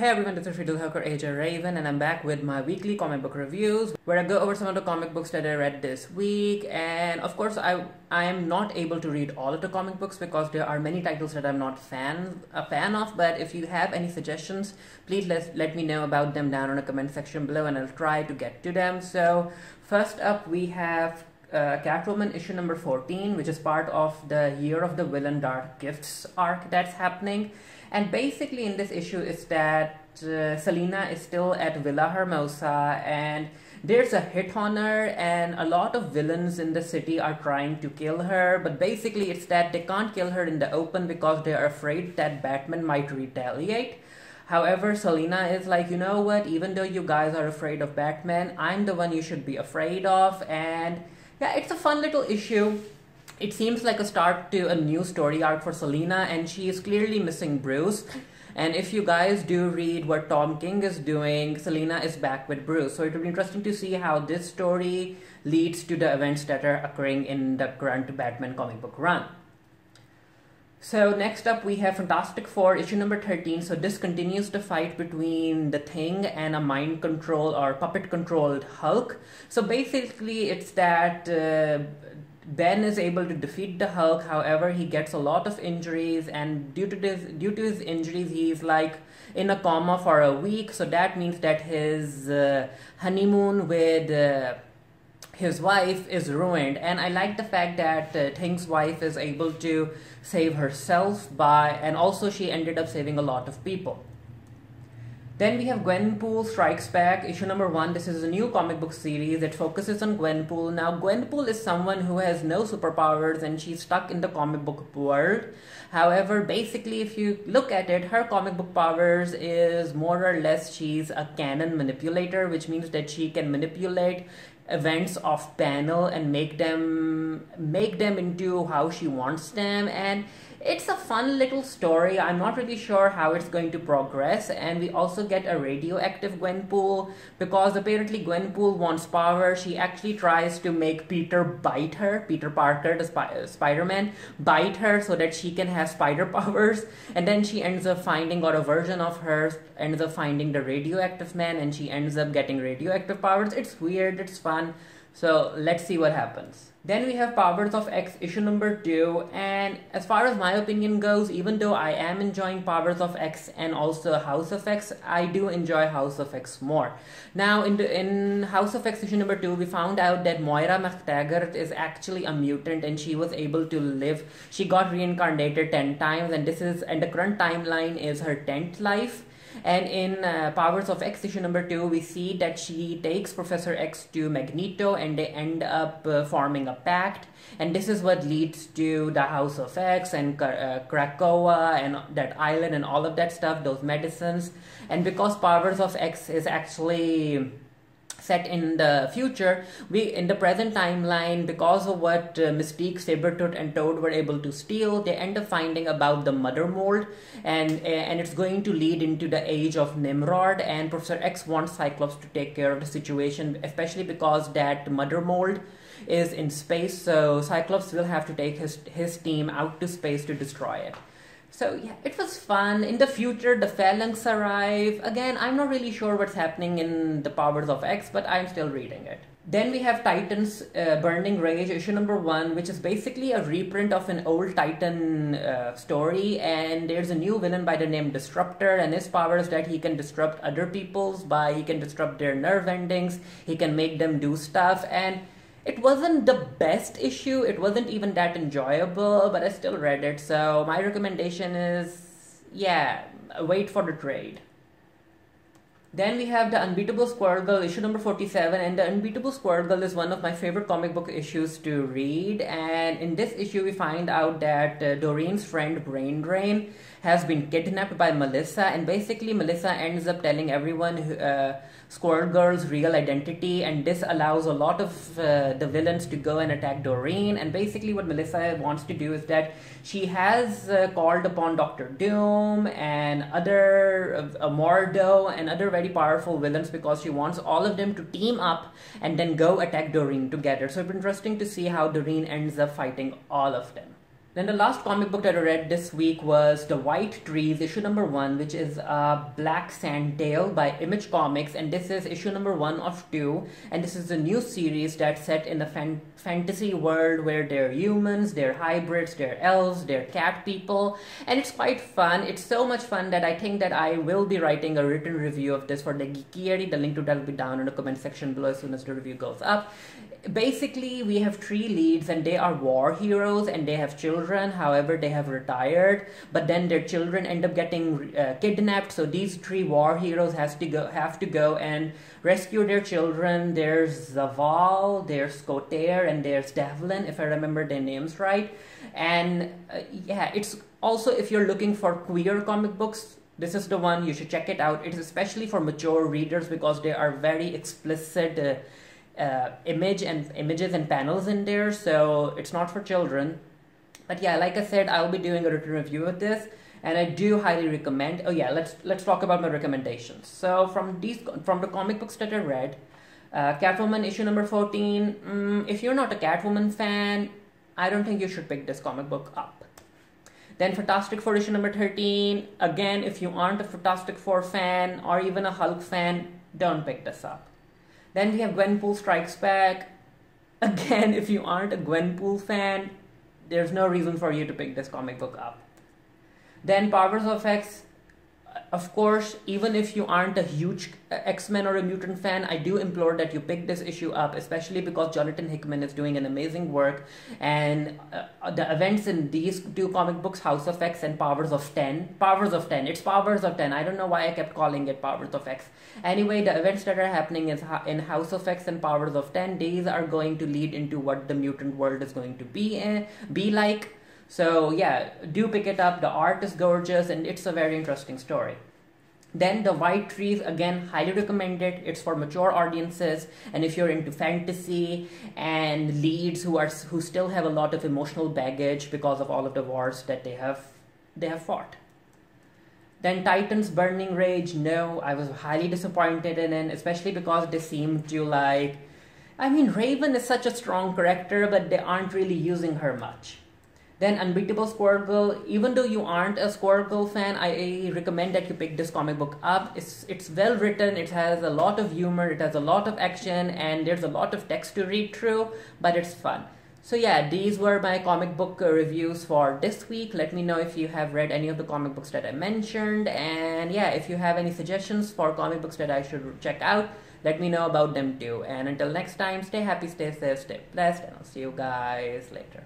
Hey everyone, this is Freedom Hooker AJ Raven, and I'm back with my weekly comic book reviews where I go over some of the comic books that I read this week. And of course, I am not able to read all of the comic books because there are many titles that I'm not a fan of. But if you have any suggestions, please let me know about them down in the comment section below, and I'll try to get to them. So first up, we have Catwoman issue number 14, which is part of the Year of the Villain Dark Gifts arc that's happening. And basically in this issue is that Selina is still at Villa Hermosa and there's a hit on her, and a lot of villains in the city are trying to kill her, but basically it's that they can't kill her in the open because they are afraid that Batman might retaliate. However, Selina is like, you know what, even though you guys are afraid of Batman, I'm the one you should be afraid of. And yeah, it's a fun little issue. It seems like a start to a new story arc for Selina, and she is clearly missing Bruce. And if you guys do read what Tom King is doing, Selina is back with Bruce. So it will be interesting to see how this story leads to the events that are occurring in the current Batman comic book run. So next up we have Fantastic Four issue number 13. So this continues the fight between the Thing and a mind control or puppet controlled Hulk. So basically it's that Ben is able to defeat the Hulk. However, he gets a lot of injuries, and due to his injuries, he's like in a coma for a week. So that means that his honeymoon with his wife is ruined. And I like the fact that Thing's wife is able to save herself and also she ended up saving a lot of people. Then we have Gwenpool Strikes Back issue number 1. This is a new comic book series that focuses on Gwenpool. Now, Gwenpool is someone who has no superpowers and she's stuck in the comic book world. However, basically, if you look at it, her comic book powers is more or less she's a canon manipulator, which means that she can manipulate events off panel and make them into how she wants them. And it's a fun little story. I'm not really sure how it's going to progress. And we also get a radioactive Gwenpool because apparently Gwenpool wants power. She actually tries to make Peter Parker, the Spider-Man, bite her so that she can have spider powers. And then she ends up finding, or a version of her ends up finding the radioactive man, and she ends up getting radioactive powers. It's weird, it's fun. So let's see what happens. Then we have Powers of X issue number 2, and as far as my opinion goes, even though I am enjoying Powers of X and also House of X, I do enjoy House of X more. Now in House of X issue number 2, we found out that Moira McTaggart is actually a mutant and she was able to live. She got reincarnated 10 times, and the current timeline is her 10th life. And in Powers of X issue number 2, we see that she takes Professor X to Magneto and they end up forming a pact. And this is what leads to the House of X and Krakoa and that island and all of that stuff, those medicines. And because Powers of X is actually set in the future, in the present timeline, because of what Mystique, Sabretooth, and Toad were able to steal, they end up finding about the Mother Mold, and it's going to lead into the age of Nimrod. And Professor X wants Cyclops to take care of the situation, especially because that Mother Mold is in space, so Cyclops will have to take his team out to space to destroy it. So yeah, it was fun. In the future, the Phalanx arrive. Again, I'm not really sure what's happening in the Powers of X, but I'm still reading it. Then we have Titans Burning Rage issue number 1, which is basically a reprint of an old Titan story. And there's a new villain by the name Disruptor, and his power is that he can disrupt other people's he can disrupt their nerve endings, he can make them do stuff. And it wasn't the best issue, it wasn't even that enjoyable, but I still read it. So my recommendation is, yeah, wait for the trade. Then we have the Unbeatable Squirrel Girl issue number 47, and the Unbeatable Squirrel Girl is one of my favorite comic book issues to read. And in this issue we find out that Doreen's friend Brain Drain has been kidnapped by Melissa, and basically Melissa ends up telling everyone Squirrel Girl's real identity, and this allows a lot of the villains to go and attack Doreen. And basically what Melissa wants to do is that she has called upon Dr. Doom and other Mordo and other very powerful villains because she wants all of them to team up and then go attack Doreen together. So it's interesting to see how Doreen ends up fighting all of them. Then the last comic book that I read this week was The White Trees, issue number 1, which is a Black Sand Tale by Image Comics, and this is issue number 1 of 2, and this is a new series that's set in a fantasy world where they're humans, they're hybrids, they're elves, they're cat people, and it's quite fun. It's so much fun that I think that I will be writing a written review of this for the Geekiary. The link to that will be down in the comment section below as soon as the review goes up. Basically, we have 3 leads and they are war heroes and they have children. However, they have retired, but then their children end up getting kidnapped. So these 3 war heroes have to go and rescue their children. There's Zaval, there's Kotair, and there's Devlin, if I remember their names right. And yeah, it's also, if you're looking for queer comic books, this is the one. You should check it out. It's especially for mature readers because there are very explicit images and panels in there, so it's not for children. But yeah, like I said, I'll be doing a written review of this, and I do highly recommend. Oh yeah, let's talk about my recommendations. So from the comic books that I read, Catwoman issue number 14. If you're not a Catwoman fan, I don't think you should pick this comic book up. Then Fantastic Four issue number 13. Again, if you aren't a Fantastic Four fan or even a Hulk fan, don't pick this up. Then we have Gwenpool Strikes Back. Again, if you aren't a Gwenpool fan, there's no reason for you to pick this comic book up. Then Powers of X. Of course, even if you aren't a huge X-Men or a mutant fan, I do implore that you pick this issue up, especially because Jonathan Hickman is doing an amazing work, and the events in these 2 comic books, House of X and Powers of 10, it's Powers of 10, I don't know why I kept calling it Powers of X. Anyway, the events that are happening in House of X and Powers of 10, these are going to lead into what the mutant world is going to be like. So yeah, do pick it up. The art is gorgeous and it's a very interesting story. Then The White Trees, again, highly recommended. It's for mature audiences, and if you're into fantasy and leads who still have a lot of emotional baggage because of all of the wars that they have fought. Then Titans Burning Rage, no, I was highly disappointed in it, especially because they seem to Raven is such a strong character, but they aren't really using her much. Then Unbeatable Squirrel Girl, even though you aren't a Squirrel Girl fan, I recommend that you pick this comic book up. It's well written, it has a lot of humor, it has a lot of action, and there's a lot of text to read through, but it's fun. So yeah, these were my comic book reviews for this week. Let me know if you have read any of the comic books that I mentioned, and yeah, if you have any suggestions for comic books that I should check out, let me know about them too. And until next time, stay happy, stay safe, stay blessed, and I'll see you guys later.